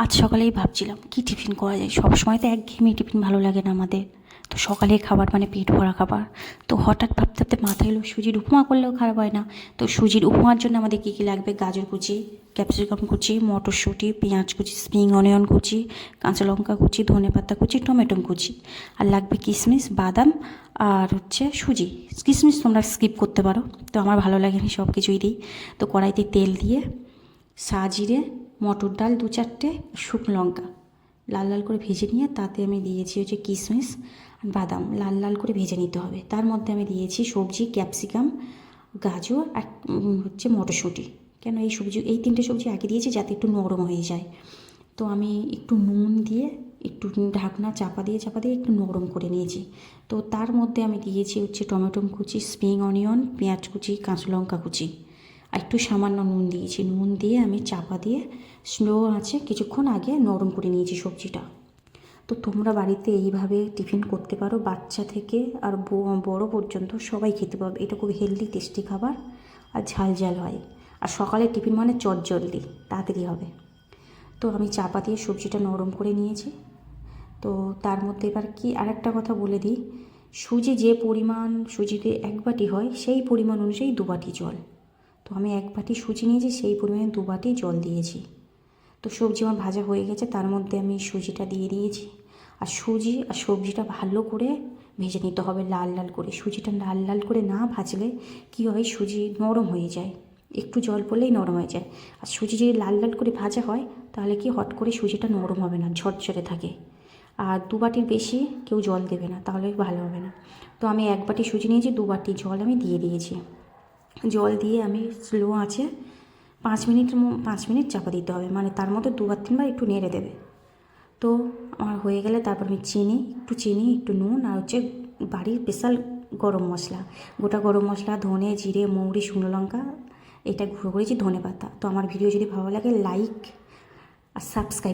আজ সকালেই ভাবছিলাম কী টিফিন করা যায়। সবসময় তো একঘেয়েমি টিফিন ভালো লাগে না আমাদের। তো সকালের খাবার মানে পেট ভরা খাবার। তো হঠাৎ ভাবতে ভাবতে মাথায় এলো সুজির উপমা করলেও খারাপ হয় না। তো সুজির উপমার জন্য আমাদের কী কী লাগবে: গাজর কুচি, ক্যাপসিকাম কুচি, মটরশুঁটি, পেঁয়াজ কুচি, স্প্রিং অনিয়ন কুচি, কাঁচা লঙ্কা কুচি, ধনেপাতা কুচি, টমেটো কুচি। আর লাগবে কিশমিশ, বাদাম আর হচ্ছে সুজি। কিশমিশ তোমরা স্কিপ করতে পারো, তো আমার ভালো লাগে, আমি সব কিছুই দিই। তো কড়াইতে তেল দিয়ে সাজিরে মটর ডাল 2-4টে, শুকনো লঙ্কা লাল লাল করে ভেজে নিয়ে তাতে আমি দিয়েছি হচ্ছে কিশমিশ আর বাদাম, লাল লাল করে ভেজে নিতে হবে। তার মধ্যে আমি দিয়েছি সবজি, ক্যাপসিকাম, গাজর আর হচ্ছে মটরশুঁটি। কেন এই 3টে সবজি আগে দিয়েছি যাতে একটু নরম হয়ে যায়। তো আমি একটু নুন দিয়ে একটু ঢাকনা চাপা দিয়ে একটু নরম করে নিয়েছি। তো তার মধ্যে আমি দিয়েছি হচ্ছে টমেটো কুচি, স্প্রিং অনিয়ন, পেঁয়াজ কুচি, কাঁচা লঙ্কা কুচি আর একটু সামান্য নুন দিয়েছি। নুন দিয়ে আমি চাপা দিয়ে স্লো আঁচে কিছুক্ষণ আগে নরম করে নিয়েছি সবজিটা। তো তোমরা বাড়িতে এইভাবে টিফিন করতে পারো, বাচ্চা থেকে আর বড় পর্যন্ত সবাই খেতে পারবে। এটা খুব হেলদি টেস্টি খাবার আর ঝাল ঝাল হয়। আর সকালে টিফিন মানে চটজলদি, তাড়াতাড়ি হবে। তো আমি চাপা দিয়ে সবজিটা নরম করে নিয়েছি। তো তার মধ্যে এবার কি আরেকটা কথা বলে দিই, সুজি যে পরিমাণ সুজিতে 1 বাটি হয় সেই পরিমাণ অনুযায়ী 2 বাটি জল। তো আমি 1 বাটি সুজি নিয়েছি, সেই পরিমাণে 2 বাটি জল দিয়েছি। তো সবজি আমার ভাজা হয়ে গেছে, তার মধ্যে আমি সুজিটা দিয়ে দিয়েছি। আর সুজি আর সবজিটা ভালো করে ভেজে নিতে হবে, লাল লাল করে। সুজিটা লাল লাল করে না ভাজলে কী হয়, সুজি নরম হয়ে যায়, একটু জল পড়লেই নরম হয়ে যায়। আর সুজি যদি লাল লাল করে ভাজা হয় তাহলে কি হট করে সুজিটা নরম হবে না, ঝরঝরে থাকে। আর 2 বাটির বেশি কেউ জল দেবে না, তাহলে ভালো হবে না। তো আমি 1 বাটি সুজি নিয়েছি, 2 বাটি জল আমি দিয়ে দিয়েছি। জল দিয়ে আমি স্লো আঁচে 5 মিনিট চাপা দিতে হবে, মানে তার মধ্যে 2-3বার একটু নেড়ে দেবে। তো আমার হয়ে গেলে তারপর আমি চিনি, একটু নুন আর হচ্ছে বাড়ির স্পেশাল গরম মশলা, গোটা গরম মশলা, ধনে, জিরে, মৌরি, শুকনো লঙ্কা, এটা গুঁড়ো করেছি, ধনেপাতা। তো আমার ভিডিও যদি ভালো লাগে লাইক আর সাবস্ক্রাইব